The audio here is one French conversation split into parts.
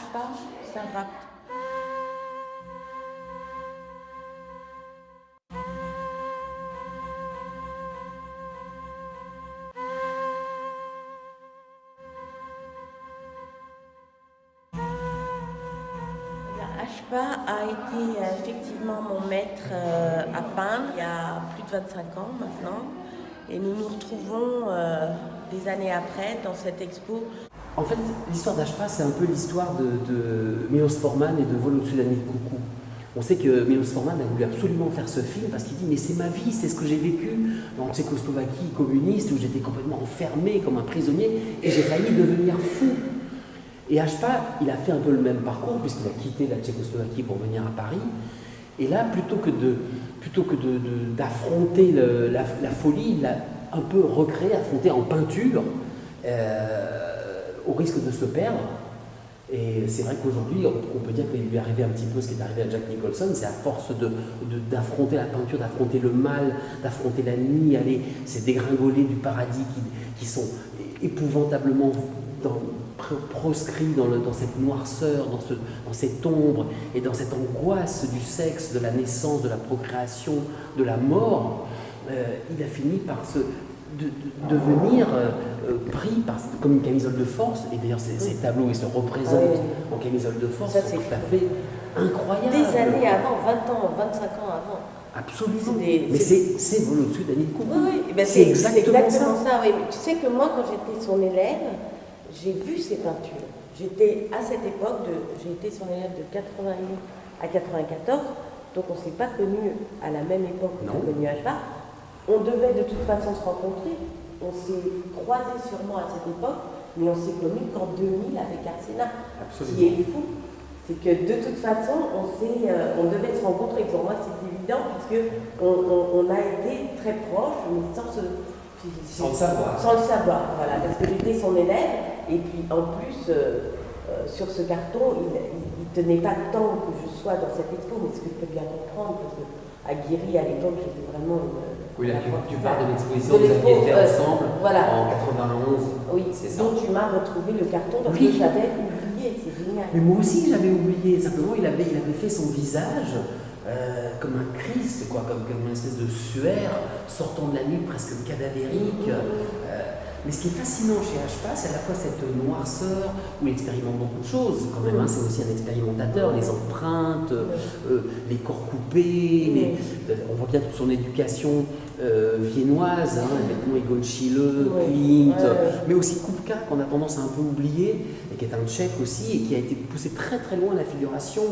Ashpa, c'est un rap. Ashpa a été effectivement mon maître à peindre il y a plus de 25 ans maintenant. Et nous nous retrouvons des années après dans cette expo. En fait, l'histoire d'Ashpa, c'est un peu l'histoire de Milos Forman et de Volodsudanit Coucou. On sait que Milos Forman a voulu absolument faire ce film parce qu'il dit « mais c'est ma vie, c'est ce que j'ai vécu en Tchécoslovaquie communiste où j'étais complètement enfermé comme un prisonnier et j'ai failli devenir fou ». Et Ashpa, il a fait un peu le même parcours puisqu'il a quitté la Tchécoslovaquie pour venir à Paris. Et là, plutôt que d'affronter la folie, il l'a un peu recréé, affronté en peinture, au risque de se perdre. Et c'est vrai qu'aujourd'hui, on peut dire qu'il lui est arrivé un petit peu ce qui est arrivé à Jack Nicholson, c'est à force d'affronter la peinture, d'affronter le mal, d'affronter la nuit, aller, ces dégringolés du paradis qui sont épouvantablement proscrits dans cette noirceur, dans cette ombre et dans cette angoisse du sexe, de la naissance, de la procréation, de la mort, il a fini par devenir pris comme une camisole de force. Et d'ailleurs, ces tableaux, ils se représentent en camisole de force, c'est tout à fait incroyable. Des années avant, 20 ans, 25 ans avant. Absolument. Mais c'est Volodsudanit Coucou. Oui, ben c'est exactement ça. Oui. Tu sais que moi, quand j'étais son élève, j'ai vu ses peintures. J'étais à cette époque, j'ai été son élève de 88 à 94, donc on ne s'est pas connus à la même époque qu'on a connu Ashpa. On devait de toute façon se rencontrer. On s'est croisés sûrement à cette époque, mais on s'est connus qu'en 2000 avec Arsena. Ce qui est fou, c'est que de toute façon, on devait se rencontrer. Pour moi, c'est évident, parce qu'on a été très proches, mais sans le savoir. Sans le savoir, voilà, parce que j'étais son élève, et puis en plus, sur ce carton, il ne tenait pas tant que je sois dans cette expo, mais ce que je peux bien comprendre, parce qu'à Guéry, à l'époque, j'étais vraiment Oui, là, tu parles de l'exposition que vous aviez fait ensemble en 91. Oui, c'est ça. Donc tu m'as retrouvé le carton parce que j'avais oublié, c'est génial. Mais moi aussi, j'avais oublié. Simplement, il avait fait son visage comme un Christ, quoi, comme une espèce de suaire sortant de la nuit presque cadavérique. Mais ce qui est fascinant chez Ashpa, c'est à la fois cette noirceur où il expérimente beaucoup de choses. Quand même, c'est aussi un expérimentateur, les empreintes, les corps coupés. On voit bien toute son éducation viennoise, avec Egon Schiele, Klimt, mais aussi Kupka, qu'on a tendance à un peu oublier, et qui est un Tchèque aussi, et qui a été poussé très très loin à la figuration.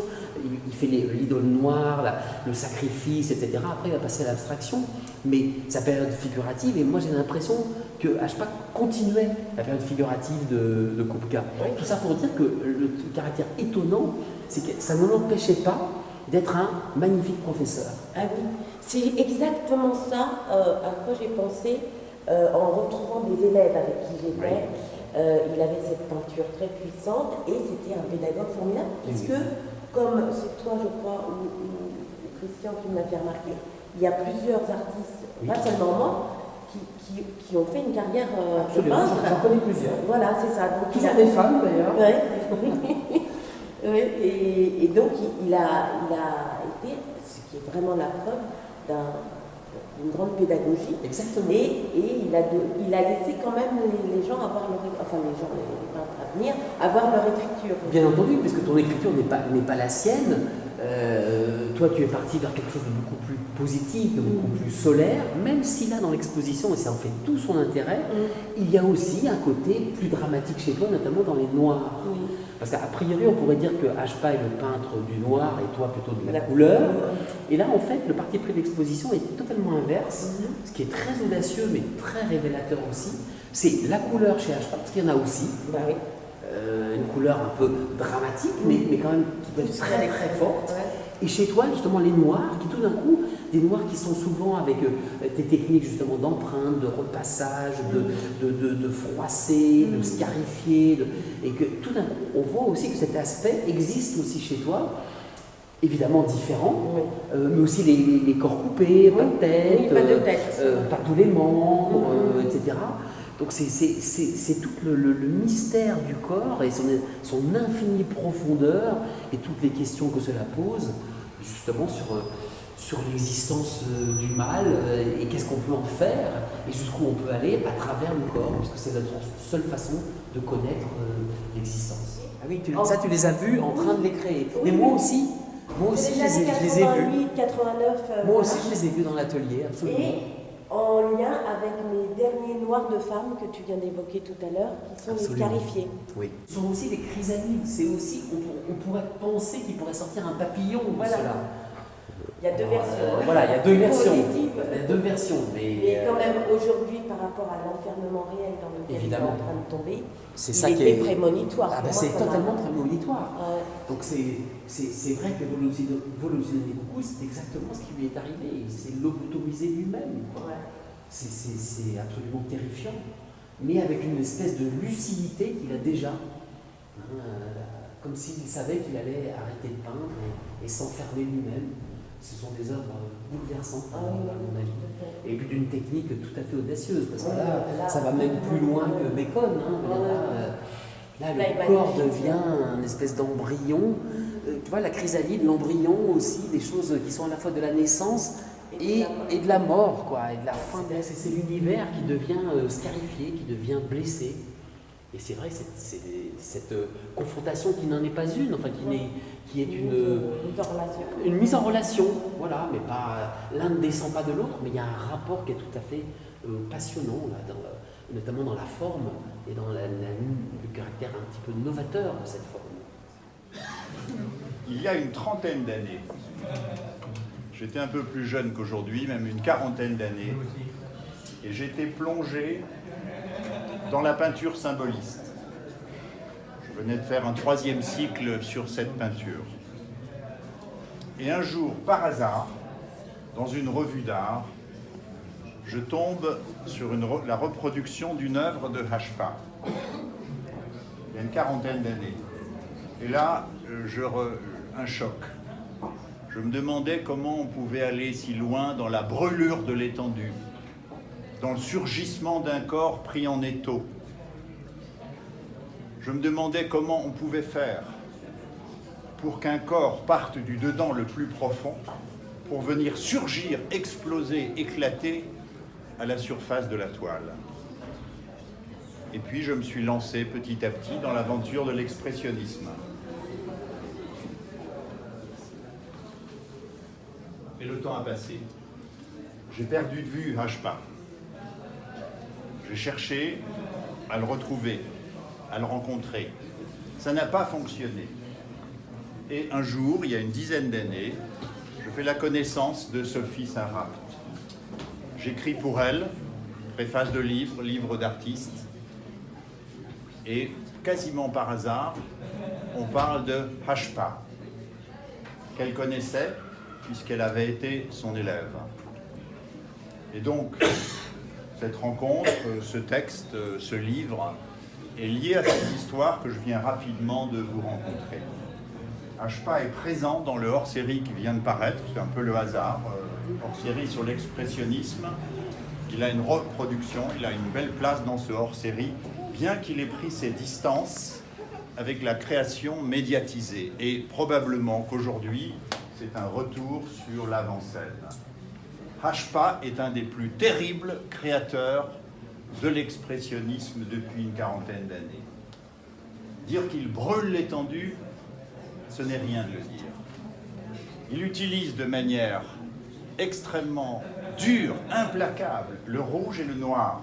Il fait l'idole noire, le sacrifice, etc. Après, il va passer à l'abstraction, mais sa période figurative, et moi j'ai l'impression que Ashpa continuait la période figurative de Kupka. Tout ça pour dire que le caractère étonnant, c'est que ça ne l'empêchait pas d'être un magnifique professeur. Ah oui, c'est exactement ça à quoi j'ai pensé en retrouvant des élèves avec qui j'étais. Il avait cette peinture très puissante et c'était un pédagogue formidable, puisque, comme c'est toi, je crois, ou Christian qui me l'a fait remarquer, il y a plusieurs artistes, pas seulement moi, qui ont fait une carrière de peintre. J'en connais plusieurs. Voilà, c'est ça. Donc, toujours des femmes d'ailleurs. Oui, et donc il a été, ce qui est vraiment la preuve d'une grande pédagogie. Exactement. Et il a laissé quand même les gens avoir leur, enfin les peintres à venir, avoir leur écriture. Bien entendu, puisque ton écriture n'est pas la sienne. Toi, tu es parti vers quelque chose de beaucoup plus positif, de beaucoup plus solaire, même si là, dans l'exposition, et ça en fait tout son intérêt, il y a aussi un côté plus dramatique chez toi, notamment dans les noirs. Parce qu'a priori, on pourrait dire que Ashpa est le peintre du noir et toi plutôt de la couleur. Et là, en fait, le parti pris de l'exposition est totalement inverse, ce qui est très audacieux, mais très révélateur aussi. C'est la couleur chez Ashpa, parce qu'il y en a aussi. Une couleur un peu dramatique, mais quand même qui peut être très très forte. Et chez toi, justement, les noirs, qui tout d'un coup, des noirs qui sont souvent avec des techniques justement d'empreinte, de repassage, de froisser, de scarifier, et que tout d'un coup, on voit aussi que cet aspect existe aussi chez toi, évidemment différent, mais aussi les corps coupés, pas de tête, pas tous les membres, etc. Donc c'est tout le mystère du corps et son infinie profondeur et toutes les questions que cela pose, justement sur l'existence du mal et qu'est-ce qu'on peut en faire et jusqu'où on peut aller à travers le corps, puisque c'est notre seule façon de connaître l'existence. Ah oui, ça tu les as vus en train de les créer. Oui, mais moi aussi je les ai vus. 89. Moi aussi je les ai vus dans l'atelier, absolument. Et en lien avec mes derniers noirs de femmes que tu viens d'évoquer tout à l'heure, qui sont les scarifiés. Oui. Ce sont aussi des chrysalides. C'est aussi, on pourrait penser qu'il pourrait sortir un papillon de cela. Il y a deux versions. Voilà, il y a deux versions. Positives. Il y a deux versions. Mais quand même, aujourd'hui, par rapport à l'enfermement réel dans lequel il est en train de tomber, ça il était prémonitoire. Ah ben c'est totalement prémonitoire. Ouais. Donc c'est vrai que Volodymyr beaucoup, c'est exactement ce qui lui est arrivé. Il s'est lobotomisé lui-même. Ouais. C'est absolument terrifiant. Mais avec une espèce de lucidité qu'il a déjà. Comme s'il savait qu'il allait arrêter de peindre et s'enfermer lui-même. Ce sont des œuvres bouleversantes, à mon avis. Et puis d'une technique tout à fait audacieuse, parce que là, ça va même plus loin que Bacon. Là, le corps devient une espèce d'embryon. Tu vois, la chrysalide, l'embryon aussi, des choses qui sont à la fois de la naissance et de la mort, quoi, et de la fin. C'est l'univers qui devient scarifié, qui devient blessé. Et c'est vrai, c'est cette confrontation qui n'en est pas une, enfin qui est une mise en relation, voilà, mais pas l'un ne descend pas de l'autre, mais il y a un rapport qui est tout à fait passionnant, là, notamment dans la forme et dans le caractère un petit peu novateur de cette forme. Il y a une trentaine d'années, j'étais un peu plus jeune qu'aujourd'hui, même une quarantaine d'années, et j'étais plongé dans la peinture symboliste. Je venais de faire un 3e cycle sur cette peinture. Et un jour, par hasard, dans une revue d'art, je tombe sur la reproduction d'une œuvre de Hashpa, il y a une quarantaine d'années. Et là, un choc. Je me demandais comment on pouvait aller si loin dans la brûlure de l'étendue, dans le surgissement d'un corps pris en étau. Je me demandais comment on pouvait faire pour qu'un corps parte du dedans le plus profond pour venir surgir, exploser, éclater à la surface de la toile. Et puis je me suis lancé petit à petit dans l'aventure de l'expressionnisme. Et le temps a passé. J'ai perdu de vue Hashpa. J'ai cherché à le retrouver, à le rencontrer. Ça n'a pas fonctionné. Et un jour, il y a une dizaine d'années, je fais la connaissance de Sophie Saint-Rapt. J'écris pour elle, préface de livre d'artiste. Et quasiment par hasard, on parle de Hashpa, qu'elle connaissait puisqu'elle avait été son élève. Et donc, cette rencontre, ce texte, ce livre est lié à cette histoire que je viens rapidement de vous rencontrer. Hashpa est présent dans le hors-série qui vient de paraître, c'est un peu le hasard, hors-série sur l'expressionnisme. Il a une reproduction, il a une belle place dans ce hors-série, bien qu'il ait pris ses distances avec la création médiatisée. Et probablement qu'aujourd'hui, c'est un retour sur l'avant-scène. Hashpa est un des plus terribles créateurs de l'expressionnisme depuis une quarantaine d'années. Dire qu'il brûle l'étendue, ce n'est rien de le dire. Il utilise de manière extrêmement dure, implacable, le rouge et le noir.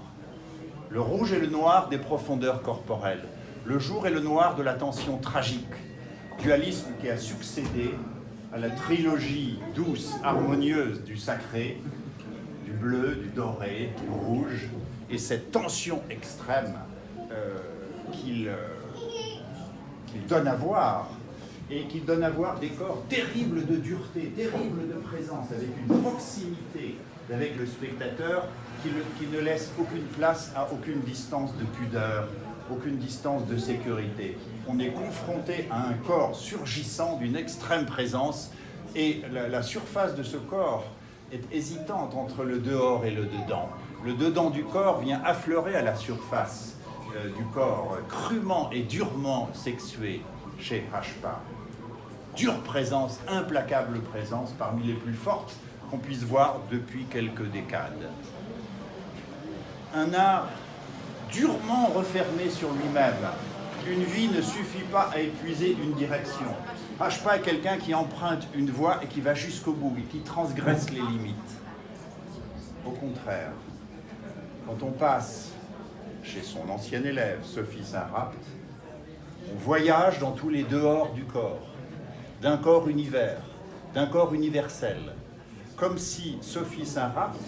Le rouge et le noir des profondeurs corporelles. Le jour et le noir de la tension tragique. Dualisme qui a succédé à la trilogie douce, harmonieuse du sacré, du bleu, du doré, du rouge, et cette tension extrême qu'il donne à voir, et qu'il donne à voir des corps terribles de dureté, terribles de présence, avec une proximité avec le spectateur qui ne laisse aucune place à aucune distance de pudeur, aucune distance de sécurité. On est confronté à un corps surgissant d'une extrême présence et la surface de ce corps est hésitante entre le dehors et le dedans. Le dedans du corps vient affleurer à la surface du corps, crûment et durement sexué chez Ashpa. Dure présence, implacable présence, parmi les plus fortes qu'on puisse voir depuis quelques décades. Un art durement refermé sur lui-même. Une vie ne suffit pas à épuiser une direction. Ashpa est quelqu'un qui emprunte une voie et qui va jusqu'au bout et qui transgresse les limites. Au contraire, quand on passe chez son ancienne élève, Sophie Saint-Rapt, on voyage dans tous les dehors du corps, d'un corps univers, d'un corps universel, comme si Sophie Saint-Rapt,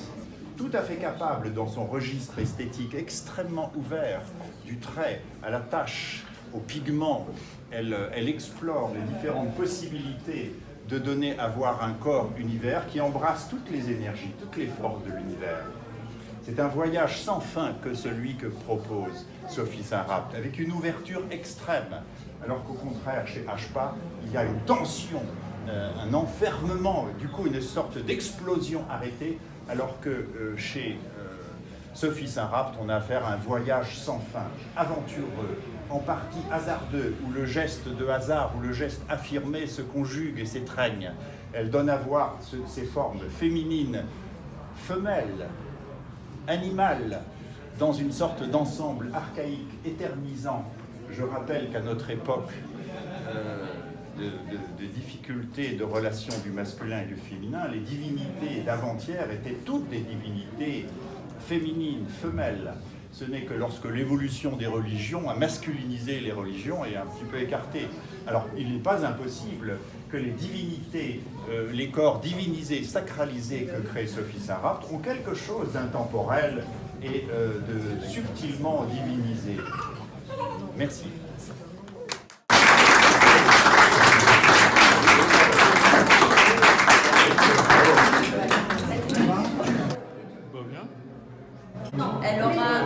tout à fait capable dans son registre esthétique extrêmement ouvert, du trait à la tache, au pigment, elle explore les différentes possibilités de donner à voir un corps univers qui embrasse toutes les énergies, toutes les forces de l'univers. C'est un voyage sans fin que celui que propose Sophie Saint-Rapt, avec une ouverture extrême, alors qu'au contraire, chez Ashpa, il y a une tension, un enfermement, du coup une sorte d'explosion arrêtée, alors que chez Sophie Saint-Rapt, on a affaire à un voyage sans fin, aventureux, en partie hasardeux, où le geste de hasard, où le geste affirmé se conjugue et s'étreigne. Elle donne à voir ces formes féminines, femelles, animales, dans une sorte d'ensemble archaïque, éternisant. Je rappelle qu'à notre époque de difficultés de relations du masculin et du féminin, les divinités d'avant-hier étaient toutes des divinités féminines, femelles. Ce n'est que lorsque l'évolution des religions a masculinisé les religions et a un petit peu écarté. Alors, il n'est pas impossible que les divinités, les corps divinisés, sacralisés que crée Sophie Saint-Rapt ont quelque chose d'intemporel et de subtilement divinisé. Merci.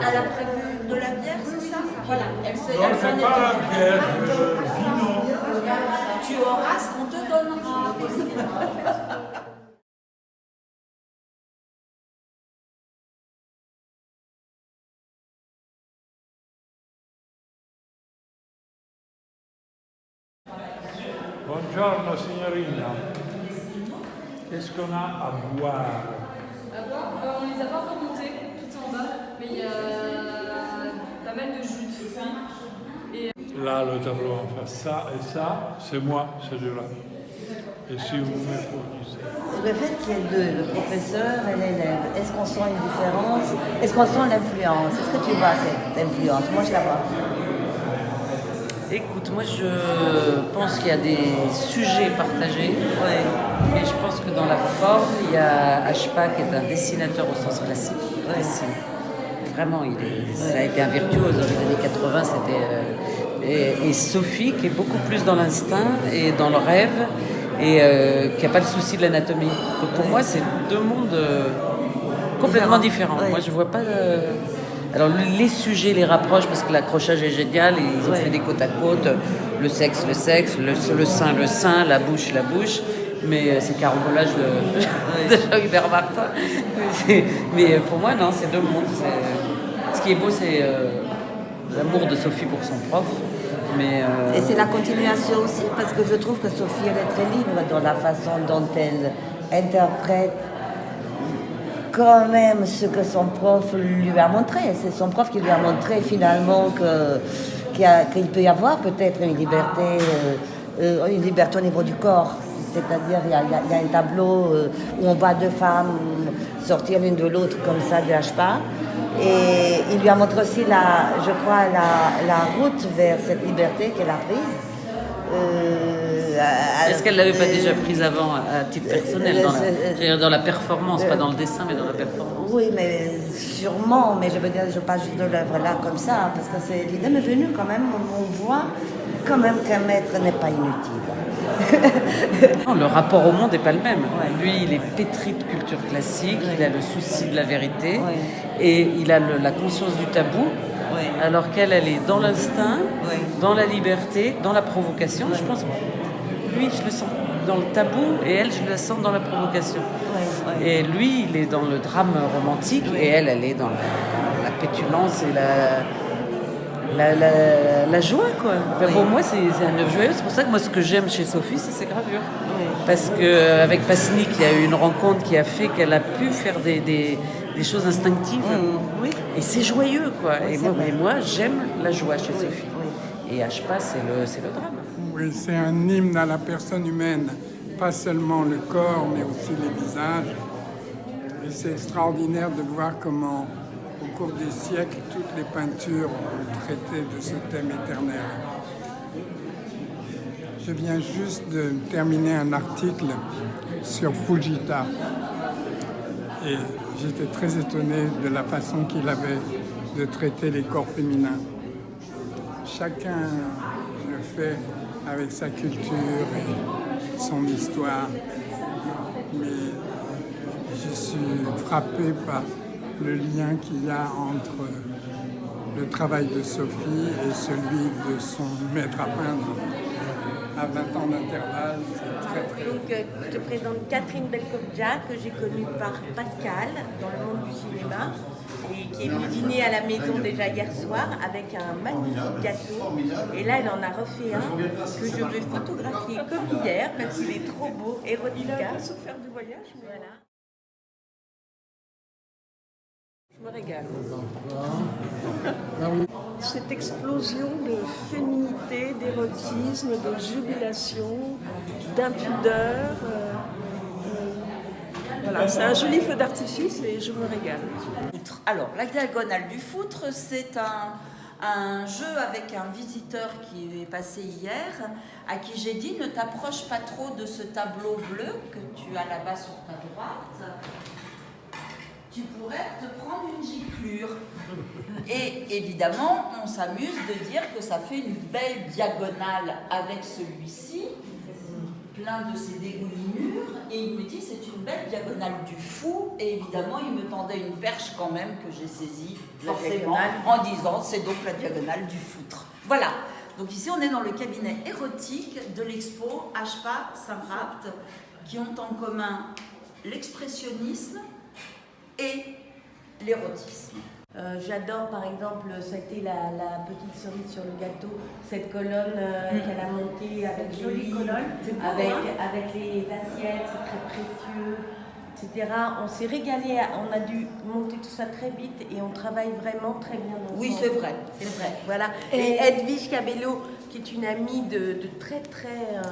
Elle a prévu de la bière, c'est ça? Voilà. Elle c'est pas la bière, vino. Tu auras ce qu'on te donnera. Buongiorno signorina. Qu'est-ce qu'on a à boire? À boire, on les a pas remontés tout en bas, mais il y a pas mal de jus de fruits. Là, le tableau en face, ça et ça, c'est moi, c'est de là. Et si vous me fournissez. Le fait qu'il y ait deux, le professeur et l'élève, est-ce qu'on sent une différence? Est-ce qu'on sent l'influence? Est-ce que tu vois cette influence? Moi, je la vois. Écoute, moi je pense qu'il y a des sujets partagés, mais je pense que dans la forme, il y a Ashpa qui est un dessinateur au sens classique. Vraiment, ça a été un virtuose. Dans les années 80, c'était... et Sophie qui est beaucoup plus dans l'instinct et dans le rêve et qui n'a pas le souci de l'anatomie. Donc pour moi, c'est deux mondes complètement différents. Moi, je vois pas... Alors les sujets les rapprochent parce que l'accrochage est génial, et ils ont fait des côte à côte, le sexe, le sein, la bouche, mais c'est carambolage de Jean-Hubert Martin. Mais pour moi, non, c'est deux mondes. Ce qui est beau, c'est l'amour de Sophie pour son prof. Et c'est la continuation aussi, parce que je trouve que Sophie, elle est très libre dans la façon dont elle interprète quand même ce que son prof lui a montré. C'est son prof qui lui a montré finalement qu'il peut y avoir peut-être une liberté au niveau du corps. C'est-à-dire il y a un tableau où on voit deux femmes sortir l'une de l'autre comme ça de Ashpa. Et il lui a montré aussi, je crois, la route vers cette liberté qu'elle a prise. Est-ce qu'elle ne l'avait pas déjà prise avant à titre personnel, dans la performance, pas dans le dessin, mais dans la performance? Oui, mais sûrement, mais je veux dire, je parle juste de l'œuvre là comme ça, parce que l'idée m'est venue quand même, on voit quand même qu'un maître n'est pas inutile. Non, le rapport au monde n'est pas le même. Lui, il est pétri de culture classique, il a le souci de la vérité, et il a la conscience du tabou, alors qu'elle est dans l'instinct, dans la liberté, dans la provocation, je pense. Lui, je le sens dans le tabou et elle, je la sens dans la provocation. Et lui, il est dans le drame romantique et elle est dans la pétulance et la joie, quoi. Enfin, pour moi, c'est un œuvre joyeux. C'est pour ça que moi, ce que j'aime chez Sophie, c'est ses gravures. Parce qu'avec Passinic, il y a eu une rencontre qui a fait qu'elle a pu faire des choses instinctives. Et c'est joyeux, quoi. Et moi, j'aime la joie chez Sophie. Et Ashpa, c'est le drame. Oui, c'est un hymne à la personne humaine. Pas seulement le corps, mais aussi les visages. Et c'est extraordinaire de voir comment, au cours des siècles, toutes les peintures ont traité de ce thème éternel. Je viens juste de terminer un article sur Fujita. Et j'étais très étonné de la façon qu'il avait de traiter les corps féminins. Chacun le fait avec sa culture et son histoire. Mais je suis frappé par le lien qu'il y a entre le travail de Sophie et celui de son maître à peindre. À 20 ans d'intervalle, c'est très très... Donc, je te présente Catherine Belkobja, que j'ai connue par Pascal, dans le monde du cinéma, et qui est venue dîner à la maison déjà hier soir avec un magnifique gâteau. Et là, elle en a refait un que je vais photographier comme hier, parce qu'il est trop beau, érotica. Il a un souffert du voyage, voilà. Je me régale. Cette explosion de féminité, d'érotisme, de jubilation, d'impudeur. Voilà, c'est un joli feu d'artifice et je me régale. Alors, la diagonale du foutre, c'est un jeu avec un visiteur qui est passé hier, à qui j'ai dit ne t'approche pas trop de ce tableau bleu que tu as là-bas sur ta droite. Tu pourrais te prendre une giclure. Et évidemment, on s'amuse de dire que ça fait une belle diagonale avec celui-ci, plein de ses dégoulinures, et il me dit c'est une belle diagonale du fou, et évidemment il me tendait une perche quand même que j'ai saisie forcément en disant c'est donc la diagonale du foutre. Voilà, donc ici on est dans le cabinet érotique de l'expo Ashpa Saint-Rapt, qui ont en commun l'expressionnisme et l'érotisme. J'adore par exemple, ça a été la petite cerise sur le gâteau, cette colonne qu'elle a montée avec les livres, avec les assiettes, c'est très précieux, etc. On s'est régalé, on a dû monter tout ça très vite et on travaille vraiment très bien ensemble. Oui, c'est vrai. Voilà. Et Edwige Cabello, qui est une amie de très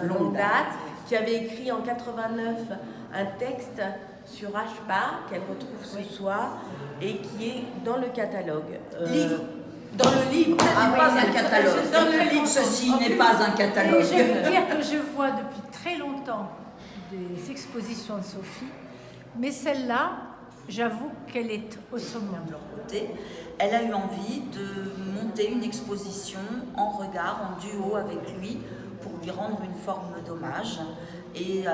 longue date, qui avait écrit en 89 un texte sur Ashpa, qu'elle retrouve ce soir, et qui est dans le catalogue. Livre. Dans le livre. Pas un catalogue. Dans le livre. Ceci n'est pas un catalogue. Et je veux dire que je vois depuis très longtemps des expositions de Sophie, mais celle-là, j'avoue qu'elle est au sommet. De leur côté, elle a eu envie de monter une exposition en regard, en duo avec lui, pour lui rendre une forme d'hommage. Et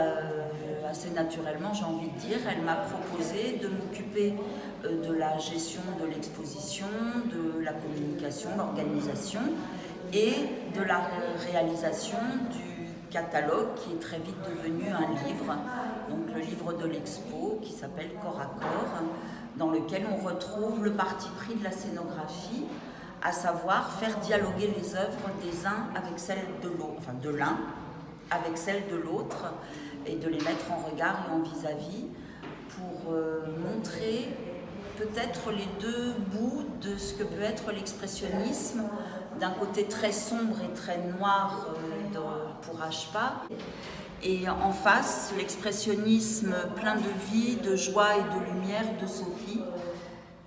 assez naturellement, j'ai envie de dire, elle m'a proposé de m'occuper de la gestion de l'exposition, de la communication, l'organisation et de la réalisation du catalogue qui est très vite devenu un livre, donc le livre de l'expo qui s'appelle Corps à corps, dans lequel on retrouve le parti pris de la scénographie, à savoir faire dialoguer les œuvres des uns avec celles de l'autre, enfin de l'un avec celles de l'autre, et de les mettre en regard et en vis-à-vis pour montrer peut-être les deux bouts de ce que peut être l'expressionnisme, d'un côté très sombre et très noir pour Ashpa, et en face l'expressionnisme plein de vie, de joie et de lumière de Sophie,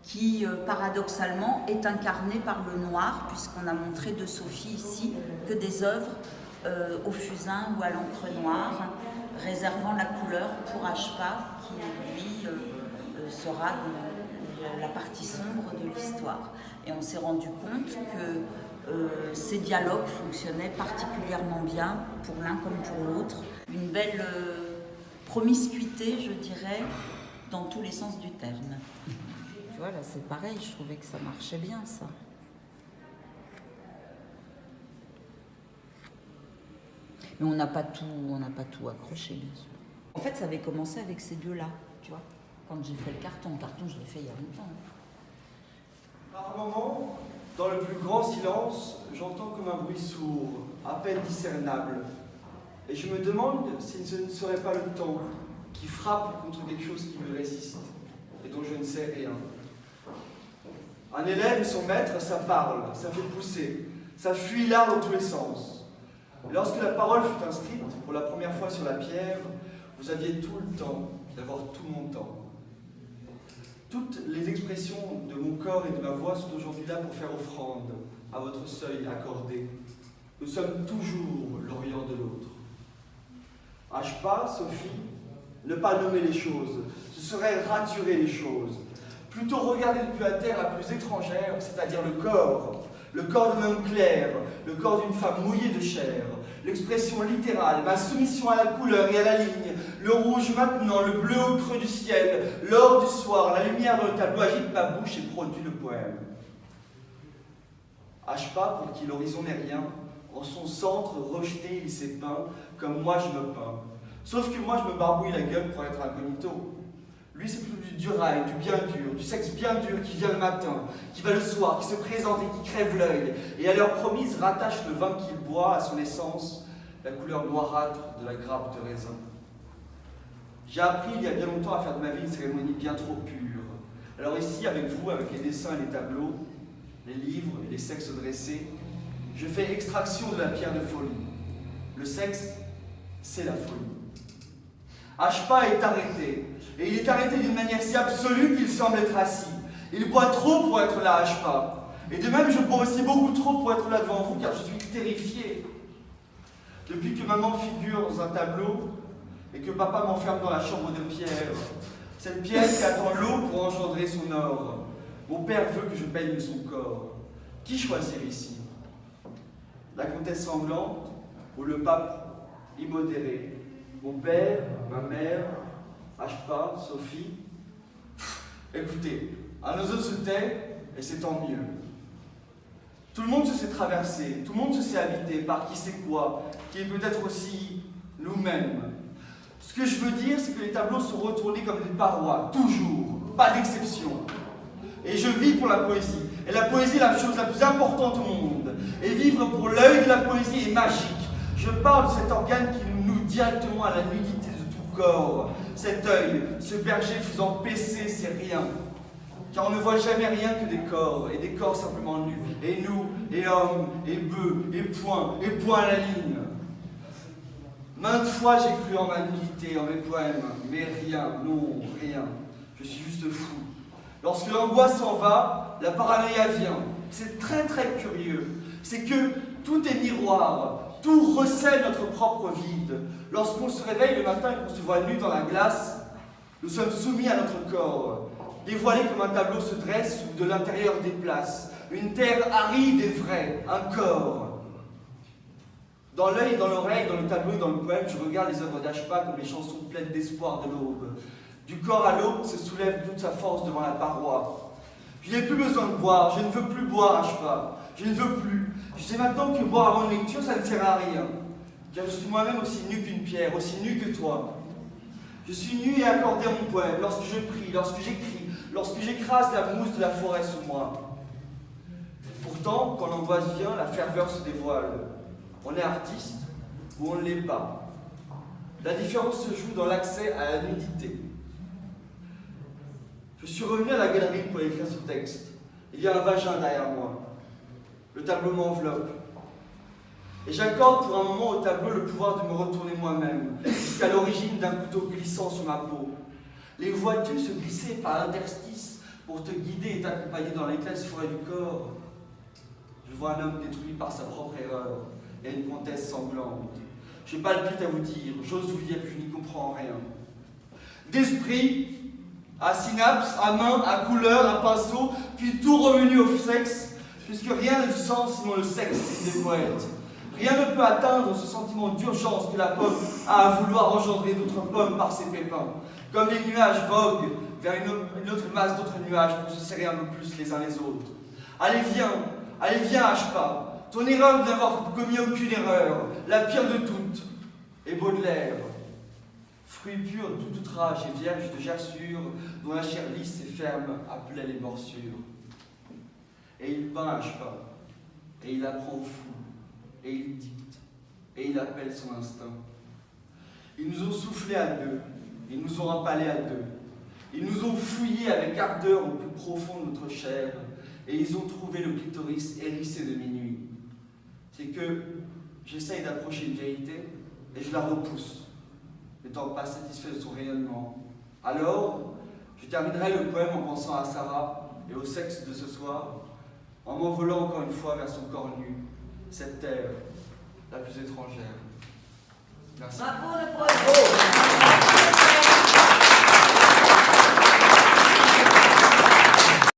qui paradoxalement est incarné par le noir, puisqu'on a montré de Sophie ici que des œuvres au fusain ou à l'encre noire, réservant la couleur pour Ashpa, qui lui sera la partie sombre de l'histoire. Et on s'est rendu compte que ces dialogues fonctionnaient particulièrement bien pour l'un comme pour l'autre. Une belle promiscuité, je dirais, dans tous les sens du terme. Tu vois, là c'est pareil, je trouvais que ça marchait bien ça. Mais on n'a pas tout accroché, bien sûr. En fait, ça avait commencé avec ces deux-là, tu vois. Quand j'ai fait le carton, je l'ai fait il y a longtemps. Par moments, dans le plus grand silence, j'entends comme un bruit sourd, à peine discernable. Et je me demande si ce ne serait pas le temps qui frappe contre quelque chose qui me résiste et dont je ne sais rien. Un élève et son maître, ça parle, ça fait pousser, ça fuit l'art dans tous les sens. Et lorsque la parole fut inscrite pour la première fois sur la pierre, vous aviez tout le temps d'avoir tout mon temps. Toutes les expressions de mon corps et de ma voix sont aujourd'hui là pour faire offrande à votre seuil accordé. Nous sommes toujours l'Orient de l'autre. Ashpa, Sophie, ne pas nommer les choses, ce serait raturer les choses. Plutôt regarder depuis la terre la plus étrangère, c'est-à-dire le corps d'un homme clair, le corps d'une femme mouillée de chair, l'expression littérale, ma soumission à la couleur et à la ligne, le rouge maintenant, le bleu au creux du ciel, l'or du soir, la lumière dans le tableau agite ma bouche et produit le poème. Ashpa, pour qui l'horizon n'est rien, en son centre rejeté, il s'est peint, comme moi je me peins. Sauf que moi je me barbouille la gueule pour être incognito. Lui c'est plutôt du dur rail, du bien dur, du sexe bien dur qui vient le matin, qui va le soir, qui se présente et qui crève l'œil, et à l'heure promise rattache le vin qu'il boit à son essence, la couleur noirâtre de la grappe de raisin. J'ai appris il y a bien longtemps à faire de ma vie une cérémonie bien trop pure. Alors ici, avec vous, avec les dessins et les tableaux, les livres et les sexes dressés, je fais extraction de la pierre de folie. Le sexe, c'est la folie. Ashpa est arrêté, et il est arrêté d'une manière si absolue qu'il semble être assis. Il boit trop pour être là, Ashpa. Et de même, je bois aussi beaucoup trop pour être là devant vous, car je suis terrifié. Depuis que maman figure dans un tableau, et que papa m'enferme dans la chambre de pierre, cette pierre qui attend l'eau pour engendrer son or. Mon père veut que je baigne son corps. Qui choisir ici? La comtesse sanglante ou le pape immodéré? Mon père, ma mère, Ashpa, Sophie. Écoutez, un oiseau se tait et c'est tant mieux. Tout le monde se sait traverser, tout le monde se sait habiter par qui c'est quoi, qui est peut-être aussi nous-mêmes. Ce que je veux dire, c'est que les tableaux sont retournés comme des parois, toujours, pas d'exception. Et je vis pour la poésie. Et la poésie est la chose la plus importante au monde. Et vivre pour l'œil de la poésie est magique. Je parle de cet organe qui nous noue directement à la nudité de tout corps. Cet œil, ce berger faisant paisser ses riens. Car on ne voit jamais rien que des corps, et des corps simplement nus. Et nous, et hommes, et bœufs, et points à la ligne. Maintes fois j'ai cru en ma nudité, en mes poèmes, mais rien, non, rien. Je suis juste fou. Lorsque l'angoisse s'en va, la paranoïa vient. C'est très très curieux. C'est que tout est miroir, tout recèle notre propre vide. Lorsqu'on se réveille le matin et qu'on se voit nu dans la glace, nous sommes soumis à notre corps, dévoilés comme un tableau se dresse ou de l'intérieur déplace. Une terre aride et vraie, un corps. Dans l'œil, dans l'oreille, dans le tableau et dans le poème, je regarde les œuvres d'Ashpa comme les chansons pleines d'espoir de l'aube. Du corps à l'aube se soulève toute sa force devant la paroi. Je n'ai plus besoin de boire, je ne veux plus boire, Ashpa. Je ne veux plus. Je sais maintenant que boire avant une lecture, ça ne sert à rien. Car je suis moi-même aussi nu qu'une pierre, aussi nu que toi. Je suis nu et accordé à mon poème, lorsque je prie, lorsque j'écris, lorsque j'écrase la mousse de la forêt sous moi. Pourtant, quand l'angoisse vient, la ferveur se dévoile. On est artiste ou on ne l'est pas. La différence se joue dans l'accès à la nudité. Je suis revenu à la galerie pour écrire ce texte. Il y a un vagin derrière moi. Le tableau m'enveloppe. Et j'accorde pour un moment au tableau le pouvoir de me retourner moi-même, jusqu'à l'origine d'un couteau glissant sur ma peau. Les vois-tu se glisser par interstices pour te guider et t'accompagner dans l'épaisse forêt du corps? Je vois un homme détruit par sa propre erreur. Et une comtesse sanglante. Je palpite à vous dire, j'ose vous dire que je n'y comprends rien. D'esprit, à synapse, à main, à couleur, à pinceau, puis tout revenu au sexe, puisque rien n'a de sens sinon le sexe des poètes. Rien ne peut atteindre ce sentiment d'urgence que la pomme a à vouloir engendrer d'autres pommes par ses pépins. Comme les nuages voguent vers une autre masse d'autres nuages pour se serrer un peu plus les uns les autres. Allez viens, Ashpa. Ton erreur de n'avoir commis aucune erreur, la pire de toutes. Et Baudelaire, fruit pur de tout outrage et vierge de gerçure, dont la chair lisse et ferme appelait les morsures. Et il peint Ashpa, et il apprend au fou, et il dicte, et il appelle son instinct. Ils nous ont soufflé à deux, ils nous ont empalés à deux, ils nous ont fouillés avec ardeur au plus profond de notre chair, et ils ont trouvé le clitoris hérissé de minuit. C'est que j'essaye d'approcher une vérité, et je la repousse, n'étant pas satisfait de son rayonnement. Alors, je terminerai le poème en pensant à Sarah et au sexe de ce soir, en m'envolant encore une fois vers son corps nu, cette terre la plus étrangère. Merci. Bravo le poème.